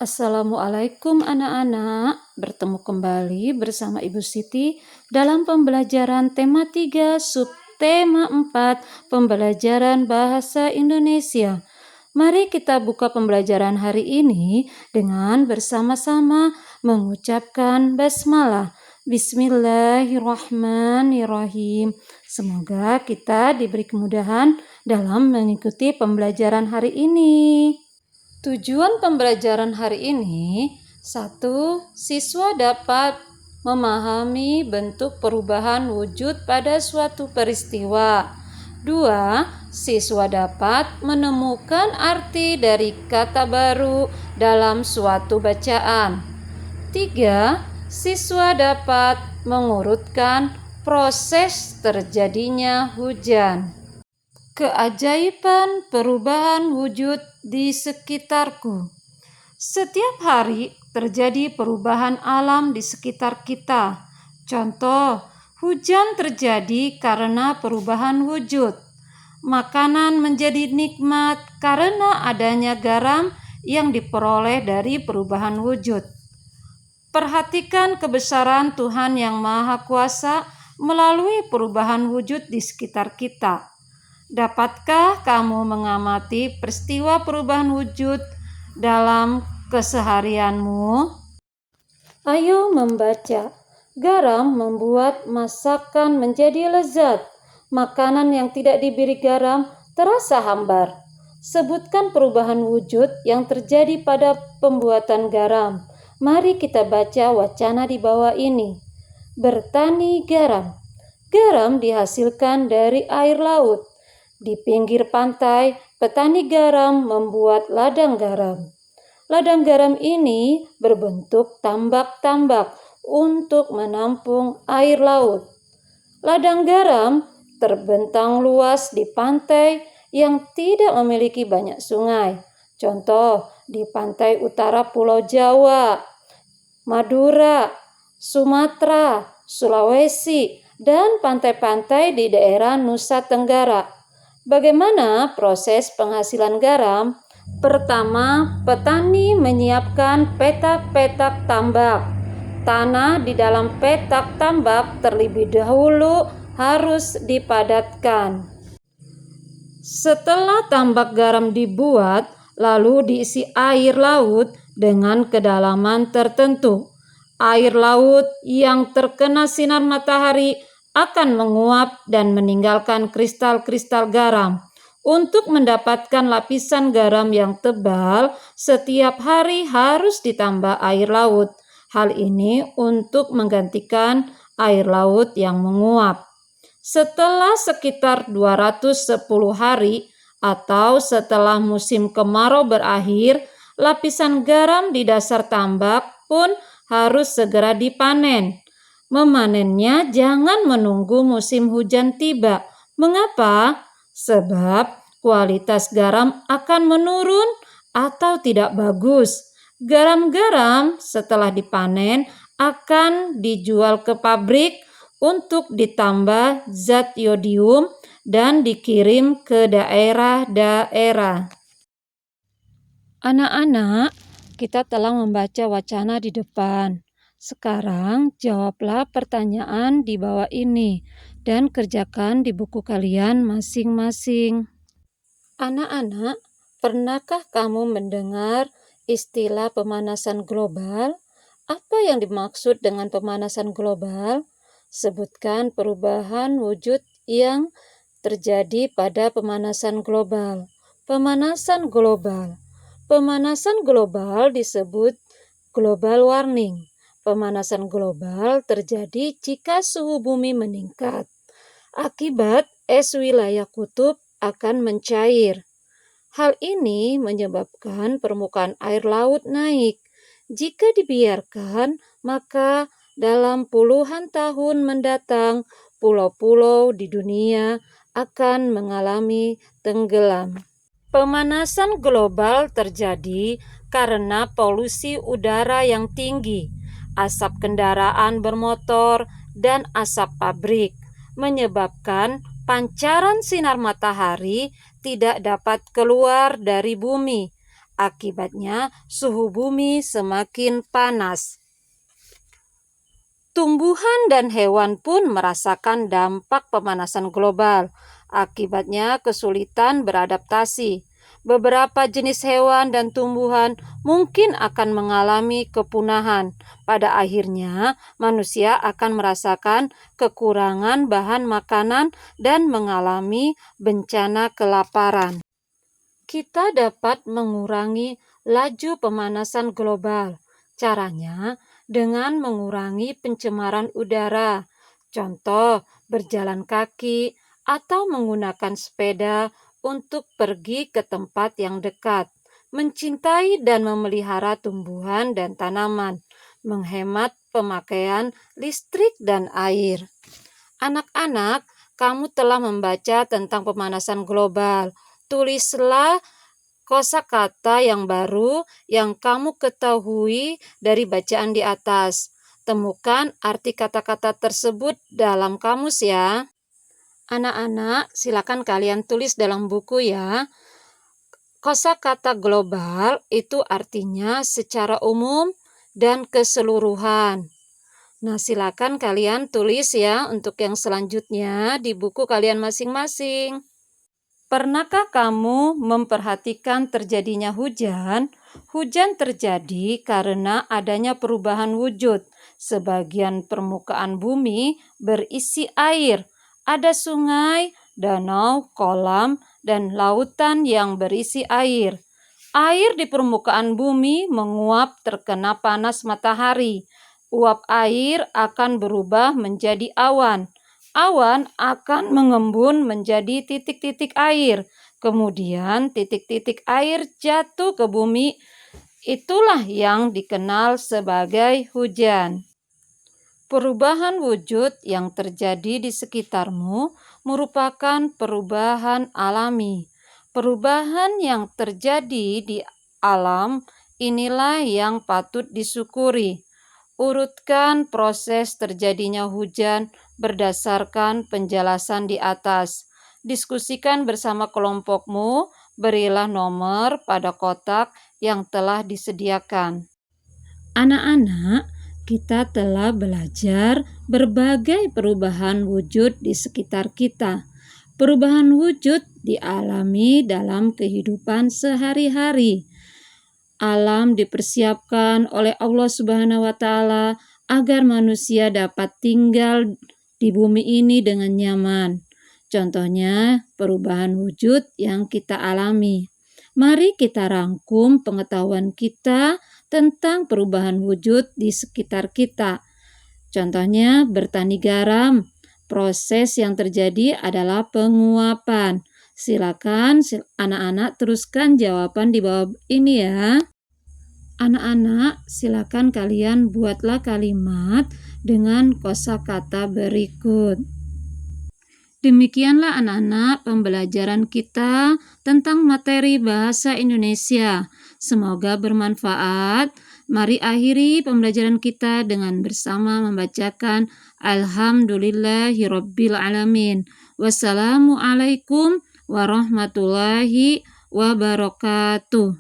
Assalamualaikum anak-anak, bertemu kembali bersama Ibu Siti dalam pembelajaran tema 3 subtema 4 pembelajaran bahasa Indonesia. Mari kita buka pembelajaran hari ini dengan bersama-sama mengucapkan basmalah. Bismillahirrahmanirrahim. Semoga kita diberi kemudahan dalam mengikuti pembelajaran hari ini. Tujuan pembelajaran hari ini, 1. Siswa dapat memahami bentuk perubahan wujud pada suatu peristiwa. 2. Siswa dapat menemukan arti dari kata baru dalam suatu bacaan. 3. Siswa dapat mengurutkan proses terjadinya hujan. Keajaiban perubahan wujud di sekitarku. Setiap hari terjadi perubahan alam di sekitar kita. Contoh, hujan terjadi karena perubahan wujud. Makanan menjadi nikmat karena adanya garam yang diperoleh dari perubahan wujud. Perhatikan kebesaran Tuhan yang Maha Kuasa melalui perubahan wujud di sekitar kita. Dapatkah kamu mengamati peristiwa perubahan wujud dalam keseharianmu? Ayo membaca. Garam membuat masakan menjadi lezat. Makanan yang tidak diberi garam terasa hambar. Sebutkan perubahan wujud yang terjadi pada pembuatan garam. Mari kita baca wacana di bawah ini. Bertani garam. Garam dihasilkan dari air laut. Di pinggir pantai, petani garam membuat ladang garam. Ladang garam ini berbentuk tambak-tambak untuk menampung air laut. Ladang garam terbentang luas di pantai yang tidak memiliki banyak sungai. Contoh, di pantai utara Pulau Jawa, Madura, Sumatera, Sulawesi, dan pantai-pantai di daerah Nusa Tenggara. Bagaimana proses penghasilan garam? Pertama, petani menyiapkan petak-petak tambak. Tanah di dalam petak tambak terlebih dahulu harus dipadatkan. Setelah tambak garam dibuat, lalu diisi air laut dengan kedalaman tertentu. Air laut yang terkena sinar matahari akan menguap dan meninggalkan kristal-kristal garam. Untuk mendapatkan lapisan garam yang tebal, setiap hari harus ditambah air laut. Hal ini untuk menggantikan air laut yang menguap. Setelah sekitar 210 hari atau setelah musim kemarau berakhir, lapisan garam di dasar tambak pun harus segera dipanen. Memanennya jangan menunggu musim hujan tiba. Mengapa? Sebab kualitas garam akan menurun atau tidak bagus. Garam-garam setelah dipanen akan dijual ke pabrik untuk ditambah zat yodium dan dikirim ke daerah-daerah. Anak-anak, kita telah membaca wacana di depan. Sekarang jawablah pertanyaan di bawah ini dan kerjakan di buku kalian masing-masing. Anak-anak, pernahkah kamu mendengar istilah pemanasan global? Apa yang dimaksud dengan pemanasan global? Sebutkan perubahan wujud yang terjadi pada pemanasan global. Pemanasan global. Pemanasan global disebut global warming. Pemanasan global terjadi jika suhu bumi meningkat. Akibat es wilayah kutub akan mencair. Hal ini menyebabkan permukaan air laut naik. Jika dibiarkan, maka dalam puluhan tahun mendatang, pulau-pulau di dunia akan mengalami tenggelam. Pemanasan global terjadi karena polusi udara yang tinggi. Asap kendaraan bermotor dan asap pabrik menyebabkan pancaran sinar matahari tidak dapat keluar dari bumi. Akibatnya, suhu bumi semakin panas. Tumbuhan dan hewan pun merasakan dampak pemanasan global. Akibatnya, kesulitan beradaptasi. Beberapa jenis hewan dan tumbuhan mungkin akan mengalami kepunahan. Pada akhirnya, manusia akan merasakan kekurangan bahan makanan dan mengalami bencana kelaparan. Kita dapat mengurangi laju pemanasan global. Caranya dengan mengurangi pencemaran udara. Contoh, berjalan kaki atau menggunakan sepeda untuk pergi ke tempat yang dekat. Mencintai dan memelihara tumbuhan dan tanaman. Menghemat pemakaian listrik dan air. Anak-anak, kamu telah membaca tentang pemanasan global. Tulislah kosakata yang baru yang kamu ketahui dari bacaan di atas. Temukan arti kata-kata tersebut dalam kamus ya. Anak-anak, silakan kalian tulis dalam buku ya. Kosakata global itu artinya secara umum dan keseluruhan. Nah, silakan kalian tulis ya untuk yang selanjutnya di buku kalian masing-masing. Pernahkah kamu memperhatikan terjadinya hujan? Hujan terjadi karena adanya perubahan wujud. Sebagian permukaan bumi berisi air. Ada sungai, danau, kolam, dan lautan yang berisi air. Air di permukaan bumi menguap terkena panas matahari. Uap air akan berubah menjadi awan. Awan akan mengembun menjadi titik-titik air. Kemudian titik-titik air jatuh ke bumi. Itulah yang dikenal sebagai hujan. Perubahan wujud yang terjadi di sekitarmu merupakan perubahan alami. Perubahan yang terjadi di alam inilah yang patut disyukuri. Urutkan proses terjadinya hujan berdasarkan penjelasan di atas. Diskusikan bersama kelompokmu, berilah nomor pada kotak yang telah disediakan. Anak-anak, kita telah belajar berbagai perubahan wujud di sekitar kita. Perubahan wujud dialami dalam kehidupan sehari-hari. Alam dipersiapkan oleh Allah Subhanahu wa Ta'ala agar manusia dapat tinggal di bumi ini dengan nyaman. Contohnya, perubahan wujud yang kita alami. Mari kita rangkum pengetahuan kita tentang perubahan wujud di sekitar kita. Contohnya, bertani garam. Proses yang terjadi adalah penguapan. Silakan anak-anak teruskan jawaban di bawah ini ya. Anak-anak, silakan kalian buatlah kalimat dengan kosakata berikut. Demikianlah anak-anak pembelajaran kita tentang materi bahasa Indonesia. Semoga bermanfaat. Mari akhiri pembelajaran kita dengan bersama membacakan Alhamdulillahirabbil alamin. Wassalamualaikum warahmatullahi wabarakatuh.